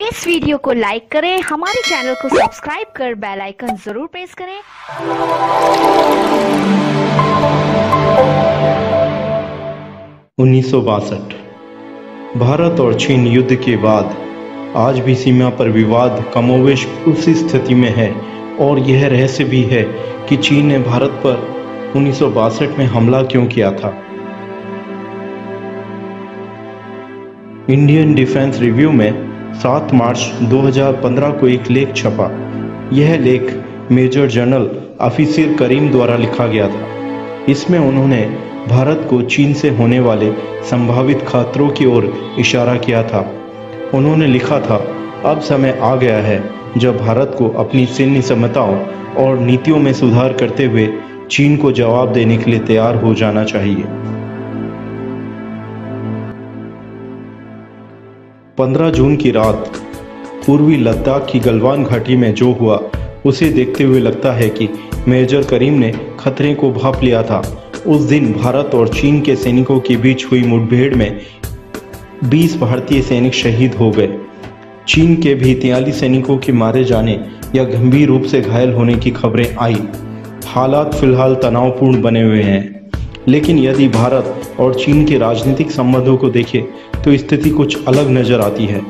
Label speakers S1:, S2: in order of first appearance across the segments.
S1: इस वीडियो को लाइक करें, हमारे चैनल को सब्सक्राइब कर बेल आइकन जरूर प्रेस करें।
S2: 1962 भारत और चीन युद्ध के बाद आज भी सीमा पर विवाद कमोवेश उसी स्थिति में है और यह रहस्य भी है कि चीन ने भारत पर 1962 में हमला क्यों किया था। इंडियन डिफेंस रिव्यू में 7 मार्च 2015 को एक लेख छपा। यह लेख मेजर जनरल ऑफिसर करीम द्वारा लिखा गया था। इसमें उन्होंने भारत को चीन से होने वाले संभावित खतरों की ओर इशारा किया था। उन्होंने लिखा था, अब समय आ गया है जब भारत को अपनी सैन्य क्षमताओं और नीतियों में सुधार करते हुए चीन को जवाब देने के लिए तैयार हो जाना चाहिए। 15 जून की रात पूर्वी लद्दाख की गलवान घाटी में जो हुआ उसे देखते हुए लगता है कि मेजर करीम ने खतरे को भांप लिया था। उस दिन भारत और चीन के सैनिकों के बीच हुई मुठभेड़ में 20 भारतीय सैनिक शहीद हो गए। चीन के भी 43 सैनिकों के मारे जाने या गंभीर रूप से घायल होने की खबरें आई। हालात फिलहाल तनावपूर्ण बने हुए हैं, लेकिन यदि भारत और चीन के राजनीतिक संबंधों को देखें तो स्थिति कुछ अलग नजर आती है।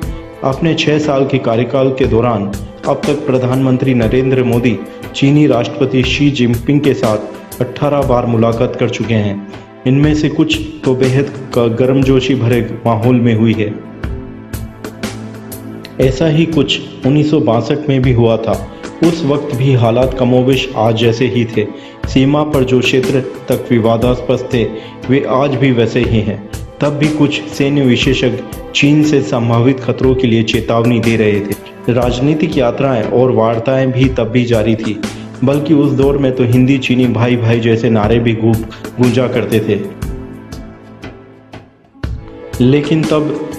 S2: अपने 6 साल के कार्यकाल के दौरान अब तक प्रधानमंत्री नरेंद्र मोदी चीनी राष्ट्रपति शी जिनपिंग के साथ 18 बार मुलाकात कर चुके हैं। इनमें से कुछ तो बेहद गर्मजोशी भरे माहौल में हुई है। ऐसा ही कुछ 1962 में भी हुआ था। उस वक्त भी हालात कमोबेश आज जैसे ही थे। सीमा पर जो क्षेत्र तक विवादास्पद थे वे आज भी वैसे ही हैं। तब भी कुछ सैन्य विशेषज्ञ चीन से संभावित खतरों के लिए चेतावनी दे रहे थे। राजनीतिक यात्राएं और वार्ताएं भी तब भी जारी थी, बल्कि उस दौर में तो हिंदी चीनी भाई भाई जैसे नारे भी गूंजा करते थे। लेकिन तब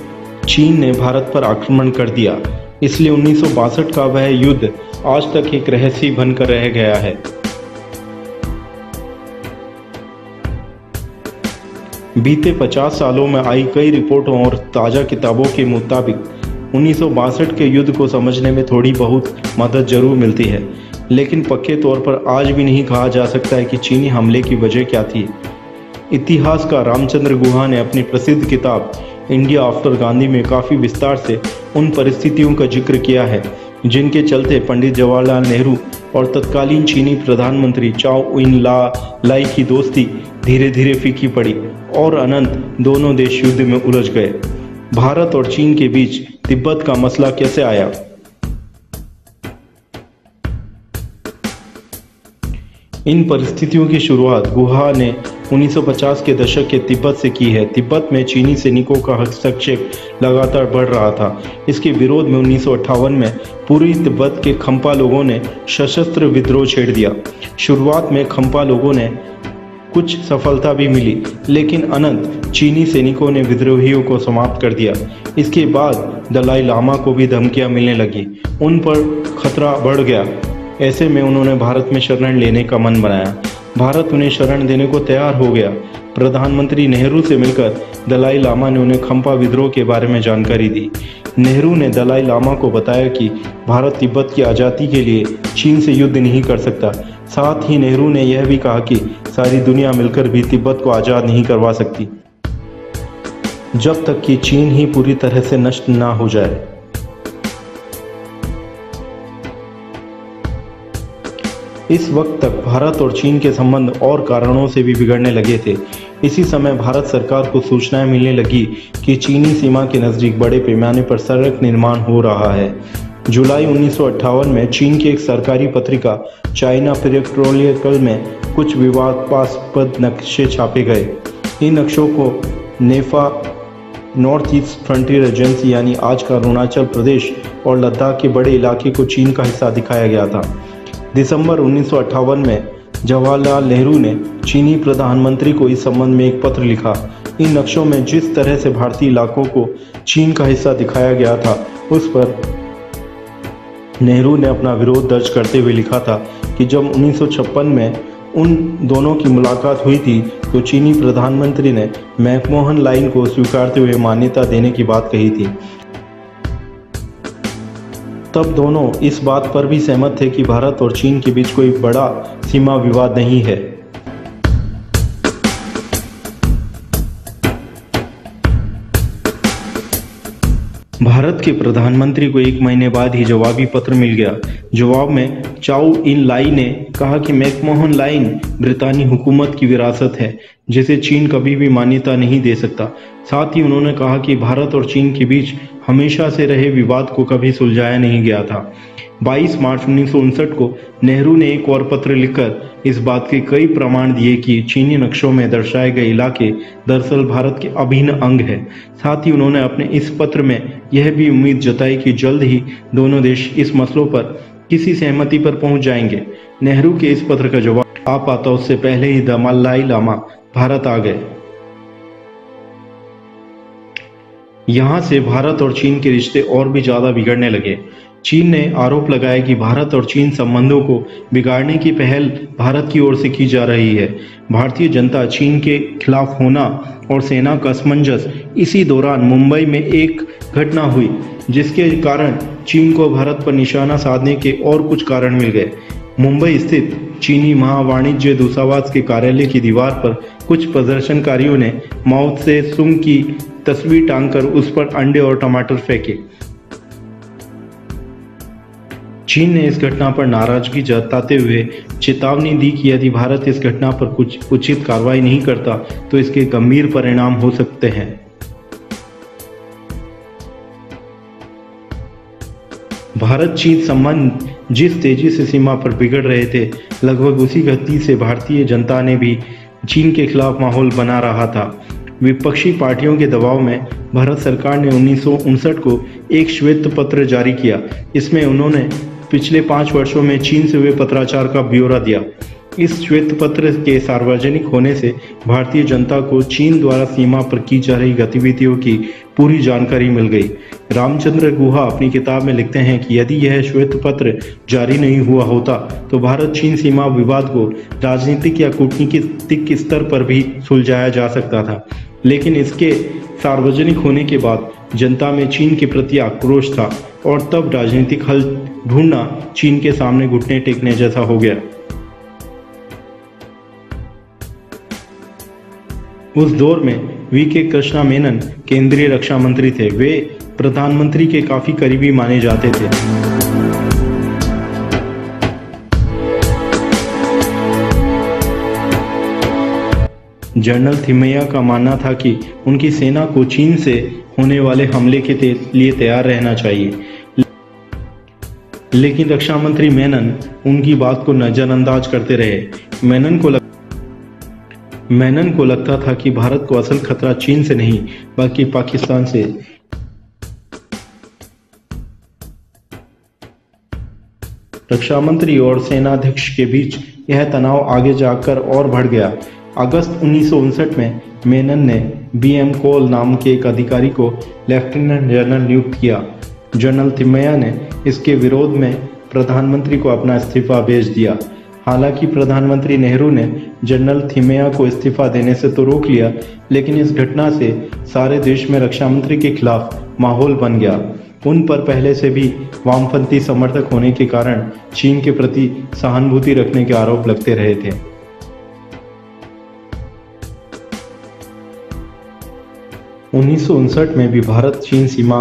S2: चीन ने भारत पर आक्रमण कर दिया, इसलिए 1962 का वह युद्ध आज तक एक रहस्य बनकर रह गया है। बीते 50 सालों में आई कई रिपोर्टों और ताज़ा किताबों के मुताबिक 1962 के युद्ध को समझने में थोड़ी बहुत मदद जरूर मिलती है, लेकिन पक्के तौर पर आज भी नहीं कहा जा सकता है कि चीनी हमले की वजह क्या थी। इतिहासकार रामचंद्र गुहा ने अपनी प्रसिद्ध किताब इंडिया आफ्टर गांधी में काफ़ी विस्तार से उन परिस्थितियों का जिक्र किया है जिनके चलते पंडित जवाहरलाल नेहरू और तत्कालीन चीनी प्रधानमंत्री चाओ इन लाई की दोस्ती धीरे धीरे फीकी पड़ी और अनंत दोनों देश युद्ध में उलझ गए। भारत और चीन के बीच तिब्बत का मसला कैसे आया? इन परिस्थितियों की शुरुआत गुहा ने 1950 के दशक के तिब्बत से की है। तिब्बत में चीनी सैनिकों का हस्तक्षेप लगातार बढ़ रहा था। इसके विरोध में 1958 में पूर्वी तिब्बत के खम्पा लोगों ने सशस्त्र विद्रोह छेड़ दिया। शुरुआत में खम्पा लोगों ने कुछ सफलता भी मिली, लेकिन अनंत चीनी सैनिकों ने विद्रोहियों को समाप्त कर दिया। इसके बाद दलाई लामा को भी धमकियां मिलने लगी। उन पर खतरा बढ़ गया। ऐसे में उन्होंने भारत में शरण लेने का मन बनाया। भारत उन्हें शरण देने को तैयार हो गया। प्रधानमंत्री नेहरू से मिलकर दलाई लामा ने उन्हें खम्पा विद्रोह के बारे में जानकारी दी। नेहरू ने दलाई लामा को बताया कि भारत तिब्बत की आज़ादी के लिए चीन से युद्ध नहीं कर सकता। साथ ही नेहरू ने यह भी कहा कि सारी दुनिया मिलकर भी तिब्बत को आज़ाद नहीं करवा सकती जब तक कि चीन ही पूरी तरह से नष्ट ना हो जाए। इस वक्त तक भारत और चीन के संबंध और कारणों से भी बिगड़ने लगे थे। इसी समय भारत सरकार को सूचनाएं मिलने लगी कि चीनी सीमा के नज़दीक बड़े पैमाने पर सड़क निर्माण हो रहा है। जुलाई 1958 में चीन की एक सरकारी पत्रिका चाइना पेट्रोलिकल में कुछ विवादास्पद नक्शे छापे गए। इन नक्शों को नेफा नॉर्थ ईस्ट फ्रंटियर एजेंसी यानी आज का अरुणाचल प्रदेश और लद्दाख के बड़े इलाके को चीन का हिस्सा दिखाया गया था। दिसंबर 1958 में जवाहरलाल नेहरू ने चीनी प्रधानमंत्री को इस संबंध में एक पत्र लिखा। इन नक्शों में जिस तरह से भारतीय इलाकों को चीन का हिस्सा दिखाया गया था, उस पर नेहरू ने अपना विरोध दर्ज करते हुए लिखा था कि जब 1956 में उन दोनों की मुलाकात हुई थी तो चीनी प्रधानमंत्री ने मैकमोहन लाइन को स्वीकारते हुए मान्यता देने की बात कही थी। तब दोनों इस बात पर भी सहमत थे कि भारत और चीन के बीच कोई बड़ा सीमा विवाद नहीं है। भारत के प्रधानमंत्री को 1 महीने बाद ही जवाबी पत्र मिल गया। जवाब में चाउ इन लाई ने कहा कि मैकमोहन लाइन ब्रितानी हुकूमत की विरासत है जिसे चीन कभी भी मान्यता नहीं दे सकता। साथ ही उन्होंने कहा कि भारत और चीन के बीच हमेशा से रहे विवाद को कभी सुलझाया नहीं गया था। 22 मार्च 1959 को नेहरू ने एक और पत्र लिखकर इस बात के कई प्रमाण दिए कि चीनी नक्शों में दर्शाए गए इलाके दरअसल भारत के अभिन्न अंग है। साथ ही उन्होंने अपने इस पत्र में यह भी उम्मीद जताई कि जल्द ही दोनों देश इस मसलों पर किसी सहमति पर पहुंच जाएंगे। नेहरू के इस पत्र का जवाब आ पाता उससे पहले ही दलाई लामा भारत आ गए। यहां से भारत और चीन के रिश्ते और भी ज्यादा बिगड़ने लगे। चीन ने आरोप लगाया कि भारत और चीन संबंधों को बिगाड़ने की पहल भारत की ओर से की जा रही है। भारतीय जनता चीन के खिलाफ होना और सेना का असमंजस। इसी दौरान मुंबई में एक घटना हुई जिसके कारण चीन को भारत पर निशाना साधने के और कुछ कारण मिल गए। मुंबई स्थित चीनी महावाणिज्य दूतावास के कार्यालय की दीवार पर कुछ प्रदर्शनकारियों ने माओ त्से तुंग की तस्वीर टांगकर उस पर अंडे और टमाटर फेंके। चीन ने इस घटना पर नाराजगी जताते हुए चेतावनी दी कि यदि भारत इस घटना पर कुछ उचित कार्रवाई नहीं करता तो इसके गंभीर परिणाम हो सकते हैं। भारत चीन संबंध जिस तेजी से सीमा पर बिगड़ रहे थे, लगभग उसी गति से भारतीय जनता ने भी चीन के खिलाफ माहौल बना रहा था। विपक्षी पार्टियों के दबाव में भारत सरकार ने 1959 को एक श्वेत पत्र जारी किया। इसमें उन्होंने पिछले 5 वर्षों में चीन से हुए पत्राचार का ब्यौरा दिया। इस श्वेत पत्र के सार्वजनिक होने से भारतीय जनता को चीन द्वारा सीमा पर की जा रही गतिविधियों की पूरी जानकारी मिल गई। रामचंद्र गुहा अपनी किताब में लिखते हैं कि यदि यह श्वेत पत्र जारी नहीं हुआ होता तो भारत चीन सीमा विवाद को राजनीतिक या कूटनीतिक स्तर पर भी सुलझाया जा सकता था, लेकिन इसके सार्वजनिक होने के बाद जनता में चीन के प्रति आक्रोश था और तब राजनीतिक हल ढूंढना चीन के सामने घुटने टेकने जैसा हो गया। उस दौर में वी.के. कृष्णा मेनन केंद्रीय रक्षा मंत्री थे। वे प्रधानमंत्री के काफी करीबी माने जाते थे। जनरल थिमैया का मानना था कि उनकी सेना को चीन से होने वाले हमले के लिए तैयार रहना चाहिए, लेकिन रक्षा मंत्री मेनन उनकी बात को नजरअंदाज करते रहे। मेनन को लगता था कि भारत को असल खतरा चीन से नहीं बल्कि पाकिस्तान से। रक्षा मंत्री और सेनाध्यक्ष के बीच यह तनाव आगे जाकर और बढ़ गया। अगस्त 1959 में मेनन ने B.M. कोल नाम के एक अधिकारी को लेफ्टिनेंट जनरल नियुक्त किया। जनरल थिमैया ने इसके विरोध में प्रधानमंत्री को अपना इस्तीफा भेज दिया। हालांकि प्रधानमंत्री नेहरू ने जनरल थिमैया को इस्तीफा देने से तो रोक लिया, लेकिन इस घटना से सारे देश में रक्षा मंत्री के खिलाफ माहौल बन गया। उन पर पहले से भी वामपंथी समर्थक होने के कारण चीन के प्रति सहानुभूति रखने के आरोप लगते रहे थे। 1959 में भी भारत चीन सीमा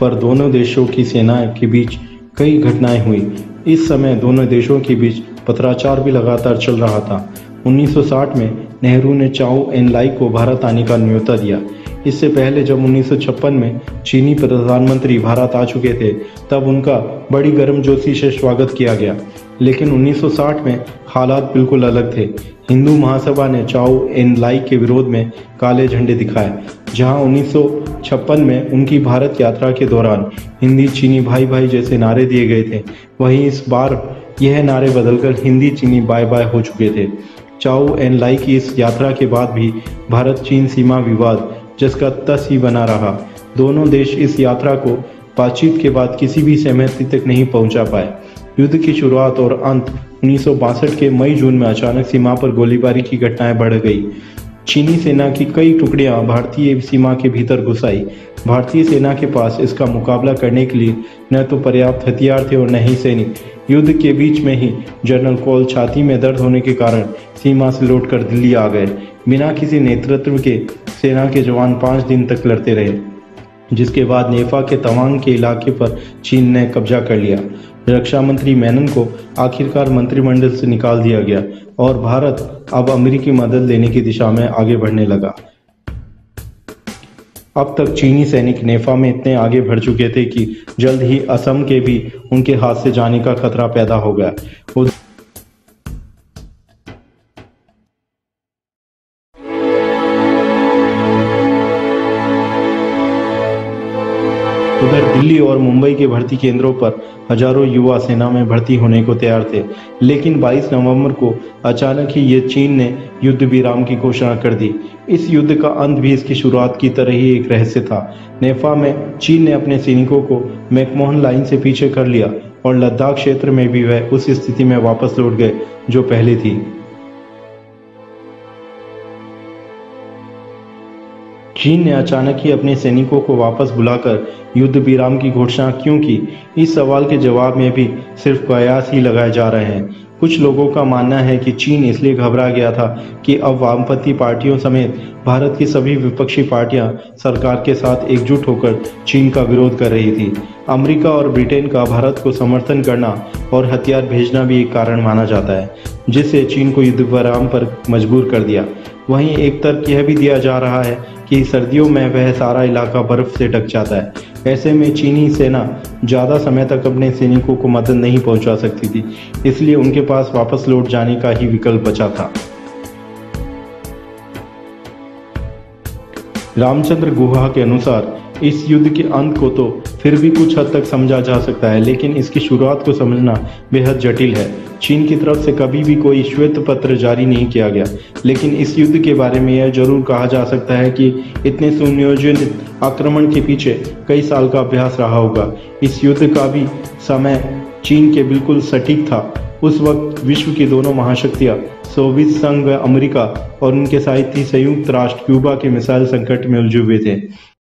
S2: पर दोनों देशों की सेना के बीच कई घटनाएं हुई। इस समय दोनों देशों के बीच पत्राचार भी लगातार चल रहा था। 1960 में नेहरू ने चाउ एन लाई को भारत आने का न्योता दिया। इससे पहले जब 1956 में चीनी प्रधानमंत्री भारत आ चुके थे, तब उनका बड़ी गर्मजोशी से स्वागत किया गया। लेकिन 1960 में हालात बिल्कुल अलग थे। हिंदू महासभा ने चाउ एन लाई के विरोध में काले झंडे दिखाए। जहां 1956 में उनकी भारत यात्रा के दौरान हिंदी चीनी भाई भाई जैसे नारे दिए गए थे, वहीं इस बार यह नारे बदलकर हिंदी चीनी बाय बाय हो चुके थे। चाउ एन लाई की इस यात्रा के बाद भी भारत चीन सीमा विवाद जिसका तस ही बना रहा। दोनों देश इस यात्रा को बातचीत के बाद किसी भी सहमति तक नहीं पहुंचा पाए। युद्ध की शुरुआत और अंत 1962 के मई जून में अचानक सीमा पर गोलीबारी की घटनाएं बढ़ गई। चीनी सेना की कई टुकड़ियां भारतीय सीमा के भीतर घुस आई। भारतीय सेना के पास इसका मुकाबला करने के लिए न तो पर्याप्त हथियार थे और न ही सैनिक। युद्ध के बीच में ही जनरल कौल छाती में दर्द होने के कारण सीमा से लौटकर दिल्ली आ गए। बिना किसी नेतृत्व के सेना के जवान 5 दिन तक लड़ते रहे, जिसके बाद नेफा के तवांग के इलाके पर चीन ने कब्जा कर लिया। रक्षा मंत्री मेनन को आखिरकार मंत्रिमंडल से निकाल दिया गया और भारत अब अमेरिकी मदद लेने की दिशा में आगे बढ़ने लगा। अब तक चीनी सैनिक नेफा में इतने आगे बढ़ चुके थे कि जल्द ही असम के भी उनके हाथ से जाने का खतरा पैदा हो गया। उधर दिल्ली और मुंबई के भर्ती केंद्रों पर हजारों युवा सेना में भर्ती होने को तैयार थे, लेकिन 22 नवंबर को अचानक ही ये चीन ने युद्ध विराम की घोषणा कर दी। इस युद्ध का अंत भी इसकी शुरुआत की तरह ही एक रहस्य था। नेफा में चीन ने अपने सैनिकों को मैकमोहन लाइन से पीछे कर लिया और लद्दाख क्षेत्र में भी वह उस स्थिति में वापस लौट गए जो पहले थी। चीन ने अचानक ही अपने सैनिकों को वापस बुलाकर युद्ध विराम की घोषणा क्यों की? इस सवाल के जवाब में भी सिर्फ कयास ही लगाए जा रहे हैं। कुछ लोगों का मानना है कि चीन इसलिए घबरा गया था कि अब वामपंथी पार्टियों समेत भारत की सभी विपक्षी पार्टियां सरकार के साथ एकजुट होकर चीन का विरोध कर रही थी। अमेरिका और ब्रिटेन का भारत को समर्थन करना और हथियार भेजना भी एक कारण माना जाता है, जिससे चीन को युद्ध विराम पर मजबूर कर दिया। वहीं एक तर्क यह भी दिया जा रहा है कि सर्दियों में वह सारा इलाका बर्फ से ढक जाता है। ऐसे में चीनी सेना ज़्यादा समय तक अपने सैनिकों को मदद नहीं पहुंचा सकती थी, इसलिए उनके पास वापस लौट जाने का ही विकल्प बचा था। रामचंद्र गुहा के अनुसार इस युद्ध के अंत को तो फिर भी कुछ हद तक समझा जा सकता है, लेकिन इसकी शुरुआत को समझना बेहद जटिल है। चीन की तरफ से कभी भी कोई श्वेत पत्र जारी नहीं किया गया, लेकिन इस युद्ध के बारे में यह जरूर कहा जा सकता है कि इतने सुनियोजित आक्रमण के पीछे कई साल का अभ्यास रहा होगा। इस युद्ध का भी समय चीन के बिल्कुल सटीक था। उस वक्त विश्व की दोनों महाशक्तियां सोवियत संघ व अमेरिका और उनके साथी संयुक्त राष्ट्र क्यूबा के मिसाइल संकट में उलझे हुए थे।